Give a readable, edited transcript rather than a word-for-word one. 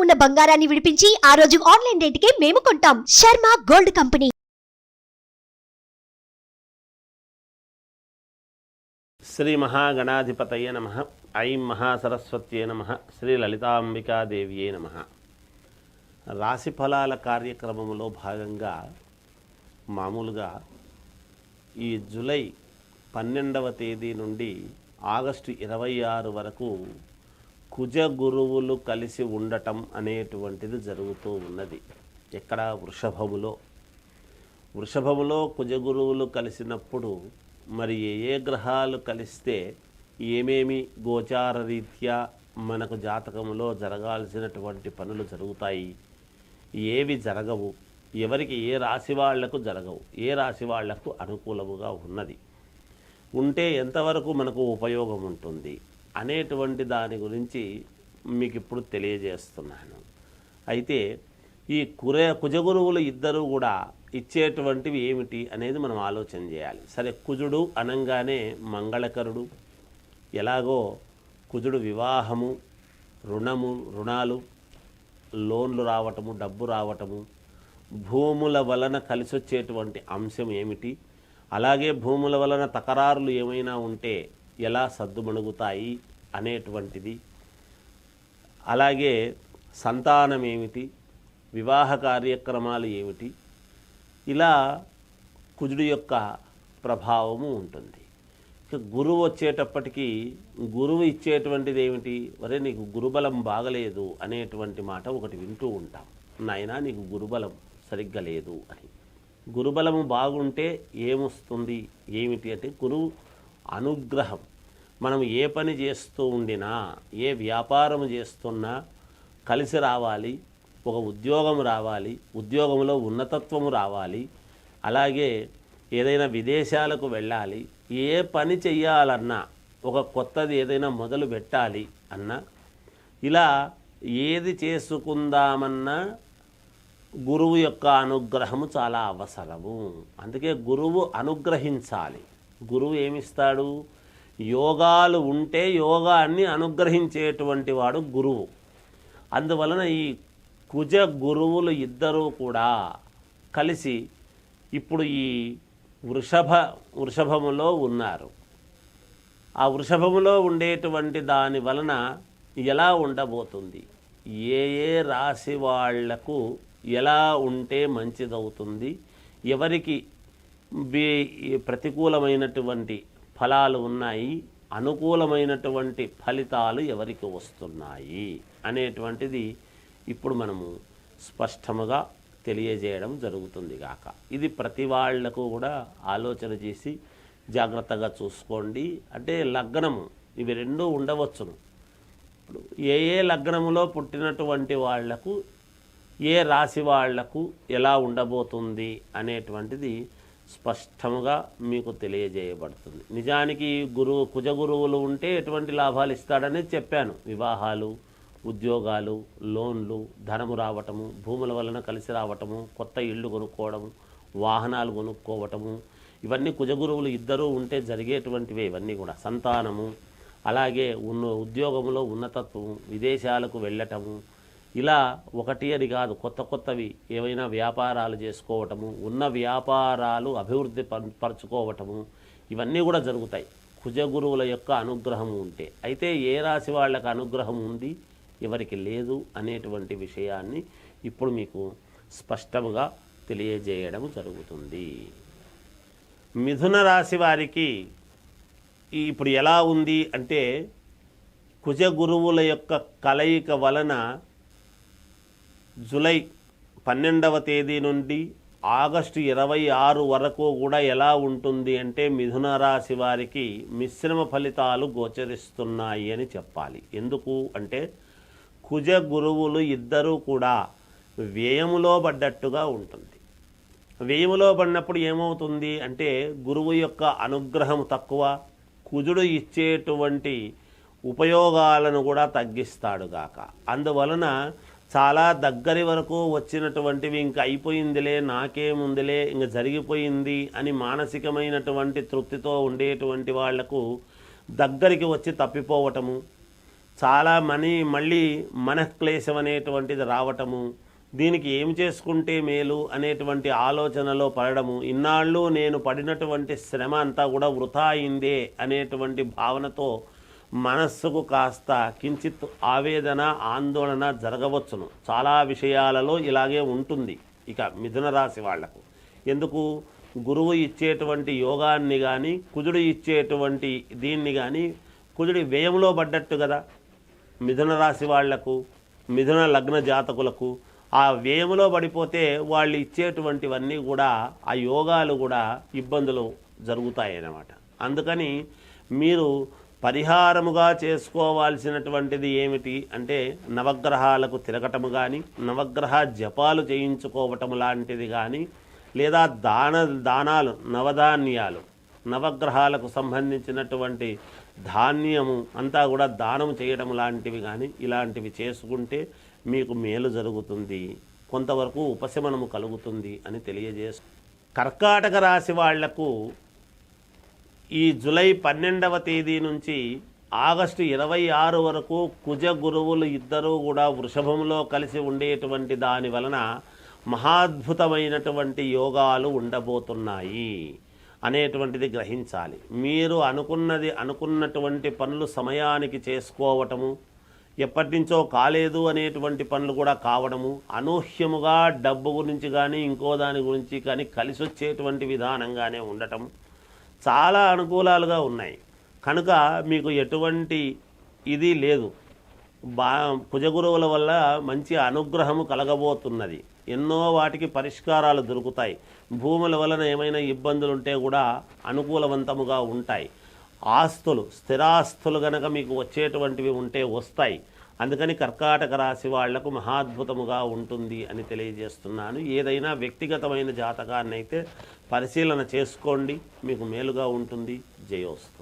ఉన్న బంగారాన్ని విడిపించి ఆ రోజు ఆన్లైన్ రేటుకే మేము కొంటాం. Sharma gold company. శ్రీ మహాగణాధిపతయే నమః. ఐం మహాసరస్వత్యే నమః. శ్రీ లలితాంబికాదేవియే నమః. రాశి ఫలాల కార్యక్రమంలో భాగంగా మామూలుగా ఈ జూలై 12వ తేదీ నుండి ఆగస్టు 26 వరకు కుజ గురువులు కలిసి ఉండటం అనేటువంటిది జరుగుతూ ఉన్నది. ఎక్కడ? వృషభములో కుజ గురువులు కలిసినప్పుడు మరి ఏ గ్రహాలు కలిస్తే ఏమేమి గోచార రీత్యా మనకు జాతకంలో జరగాల్సినటువంటి పనులు జరుగుతాయి, ఏవి జరగవు, ఎవరికి ఏ రాశి వాళ్లకు జరగవు, ఏ రాశి వాళ్లకు అనుకూలముగా ఉన్నది, ఉంటే ఎంతవరకు మనకు ఉపయోగం ఉంటుంది అనేటువంటి దాని గురించి మీకు ఇప్పుడు తెలియజేస్తున్నాను. అయితే ఈ కుజగురువులు ఇద్దరు కూడా ఇచ్చేటువంటివి ఏమిటి అనేది మనం ఆలోచన చేయాలి. సరే, కుజుడు అనంగానే మంగళకరుడు. ఎలాగో కుజుడు వివాహము, రుణాలు, లోన్లు రావటము, డబ్బు రావటము, భూముల వలన కలిసొచ్చేటువంటి అంశం ఏమిటి, అలాగే భూముల వలన తకరారులు ఏమైనా ఉంటే ఎలా సద్దుమణుగుతాయి అనేటువంటిది, అలాగే సంతానం ఏమిటి, వివాహ కార్యక్రమాలు ఏమిటి, ఇలా కుజుడు యొక్క ప్రభావము ఉంటుంది. ఇక గురువు వచ్చేటప్పటికీ గురువు ఇచ్చేటువంటిది ఏమిటి? వరే నీకు గురుబలం బాగలేదు అనేటువంటి మాట ఒకటి వింటూ ఉంటాం. నాయనా నీకు గురుబలం సరిగ్గా లేదు అని. గురుబలము బాగుంటే ఏమొస్తుంది ఏమిటి అంటే గురువు అనుగ్రహం. మనం ఏ పని చేస్తూ ఉండినా, ఏ వ్యాపారం చేస్తున్నా కలిసి రావాలి, ఒక ఉద్యోగం రావాలి, ఉద్యోగంలో ఉన్నతత్వము రావాలి, అలాగే ఏదైనా విదేశాలకు వెళ్ళాలి, ఏ పని చెయ్యాలన్నా, ఒక కొత్తది ఏదైనా మొదలు పెట్టాలి అన్నా, ఇలా ఏది చేసుకుందామన్నా గురువు యొక్క అనుగ్రహము చాలా అవసరము. అందుకే గురువు అనుగ్రహించాలి. గురువు ఏమిస్తాడు? యోగాలు ఉంటే యోగాన్ని అనుగ్రహించేటువంటి వాడు గురువు. అందువలన ఈ కుజ గురువులు ఇద్దరూ కూడా కలిసి ఇప్పుడు ఈ వృషభములో ఉన్నారు. ఆ వృషభములో ఉండేటువంటి దాని వలన ఎలా ఉండబోతుంది, ఏ రాశి వాళ్లకు ఎలా ఉంటే మంచిదవుతుంది, ఎవరికి ప్రతికూలమైనటువంటి ఫలాలు ఉన్నాయి, అనుకూలమైనటువంటి ఫలితాలు ఎవరికి వస్తున్నాయి అనేటువంటిది ఇప్పుడు మనము స్పష్టముగా తెలియజేయడం జరుగుతుంది గాక. ఇది ప్రతి వాళ్లకు కూడా ఆలోచన చేసి జాగ్రత్తగా చూసుకోండి. అంటే లగ్నము ఇవి రెండూ ఉండవచ్చును. ఇప్పుడు ఏ లగ్నములో పుట్టినటువంటి వాళ్లకు, ఏ రాశి వాళ్లకు ఎలా ఉండబోతుంది అనేటువంటిది స్పష్టముగా మీకు తెలియజేయబడుతుంది. నిజానికి కుజ గురువులు ఉంటే ఎటువంటి లాభాలు ఇస్తాడనేది చెప్పాను. వివాహాలు, ఉద్యోగాలు, లోన్లు, ధనము రావటము, భూముల వలన కలిసి రావటము, కొత్త ఇళ్ళు కొనుక్కోవడము, వాహనాలు కొనుక్కోవటము, ఇవన్నీ కుజగురువులు ఇద్దరూ ఉంటే జరిగేటువంటివే. ఇవన్నీ కూడా సంతానము, అలాగే ఉద్యోగంలో ఉన్నతత్వము, విదేశాలకు వెళ్ళటము, ఇలా ఒకటి అని కాదు, కొత్తవి ఏవైనా వ్యాపారాలు చేసుకోవటము, ఉన్న వ్యాపారాలు అభివృద్ధి పరచుకోవటము, ఇవన్నీ కూడా జరుగుతాయి కుజగురువుల యొక్క అనుగ్రహం ఉంటే. అయితే ఏ రాశి వాళ్ళకి అనుగ్రహం ఉంది, ఎవరికి లేదు అనేటువంటి విషయాన్ని ఇప్పుడు మీకు స్పష్టంగా తెలియజేయడం జరుగుతుంది. మిథున రాశి వారికి ఇప్పుడు ఎలా ఉంది అంటే కుజ గురువుల యొక్క కలయిక వలన జూలై 12వ తేదీ నుండి ఆగస్టు 26 వరకు కూడా ఎలా ఉంటుంది అంటే మిథున రాశి వారికి మిశ్రమ ఫలితాలు గోచరిస్తున్నాయి అని చెప్పాలి. ఎందుకు అంటే కుజ గురువులు ఇద్దరూ కూడా వ్యయములో పడ్డట్టుగా ఉంటుంది. వ్యయములో పడినప్పుడు ఏమవుతుంది అంటే గురువు యొక్క అనుగ్రహం తక్కువ, కుజుడు ఇచ్చేటువంటి ఉపయోగాలను కూడా తగ్గిస్తాడు గాక. అందువలన చాలా దగ్గరి వరకు వచ్చినటువంటివి ఇంక అయిపోయిందిలే, నాకేముందిలే, ఇంక జరిగిపోయింది అని మానసికమైనటువంటి తృప్తితో ఉండేటువంటి వాళ్లకు దగ్గరికి వచ్చి తప్పిపోవటము, చాలా మళ్ళీ మనఃక్లేశం అనేటువంటిది రావటము, దీనికి ఏం చేసుకుంటే మేలు అనేటువంటి ఆలోచనలో పడడము, ఇన్నాళ్ళు నేను పడినటువంటి శ్రమ అంతా కూడా వృథా అయిందే అనేటువంటి భావనతో మనస్సుకు కాస్త కించిత్ ఆవేదన ఆందోళన జరగవచ్చును. చాలా విషయాలలో ఇలాగే ఉంటుంది. ఇక మిథున రాశి వాళ్లకు ఎందుకు, గురువు ఇచ్చేటువంటి యోగాన్ని కానీ కుజుడు ఇచ్చేటువంటి దీన్ని కానీ, కుజుడి వ్యయంలో పడ్డట్టు కదా మిథున రాశి వాళ్లకు, మిథున లగ్న జాతకులకు. ఆ వ్యయంలో పడిపోతే వాళ్ళు ఇచ్చేటువంటివన్నీ కూడా, ఆ యోగాలు కూడా ఇబ్బందులు జరుగుతాయి అన్నమాట. అందుకని మీరు పరిహారముగా చేసుకోవాల్సినటువంటిది ఏమిటి అంటే, నవగ్రహాలకు తిరగటము కానీ, నవగ్రహ జపాలు చేయించుకోవటం లాంటిది కానీ, లేదా దానాలు నవధాన్యాలు, నవగ్రహాలకు సంబంధించినటువంటి ధాన్యము అంతా కూడా దానం చేయడం లాంటివి కానీ, ఇలాంటివి చేసుకుంటే మీకు మేలు జరుగుతుంది, కొంతవరకు ఉపశమనము కలుగుతుంది అని తెలియజేస్తూ, కర్కాటక రాశి వాళ్లకు ఈ జూలై 12వ తేదీ నుంచి ఆగస్టు 26 వరకు కుజ గురువులు ఇద్దరూ కూడా వృషభంలో కలిసి ఉండేటువంటి దాని వలన మహాద్భుతమైనటువంటి యోగాలు ఉండబోతున్నాయి అనేటువంటిది గ్రహించాలి. మీరు అనుకున్నటువంటి పనులు సమయానికి చేసుకోవటము, ఎప్పటి నుంచో కాలేదు అనేటువంటి పనులు కూడా కావడము, అనూహ్యముగా డబ్బు గురించి కానీ ఇంకో దాని గురించి కానీ కలిసి వచ్చేటువంటి విధానంగానే ఉండటం చాలా అనుకూలాలుగా ఉన్నాయి. కనుక మీకు ఎటువంటి ఇది లేదు. కుజగురువుల వల్ల మంచి అనుగ్రహము కలగబోతున్నది. ఎన్నో వాటికి పరిష్కారాలు దొరుకుతాయి. భూముల వలన ఏమైనా ఇబ్బందులు ఉంటే కూడా అనుకూలవంతముగా ఉంటాయి. ఆస్తులు, స్థిరాస్తులు గనక మీకు వచ్చేటువంటివి ఉంటే వస్తాయి. అందుకని కర్కాటక రాశి వాళ్లకు మహాద్భుతముగా ఉంటుంది అని తెలియజేస్తున్నాను. ఏదైనా వ్యక్తిగతమైన జాతకాన్ని అయితే పరిశీలన చేసుకోండి, మీకు మేలుగా ఉంటుంది. జయోస్తు.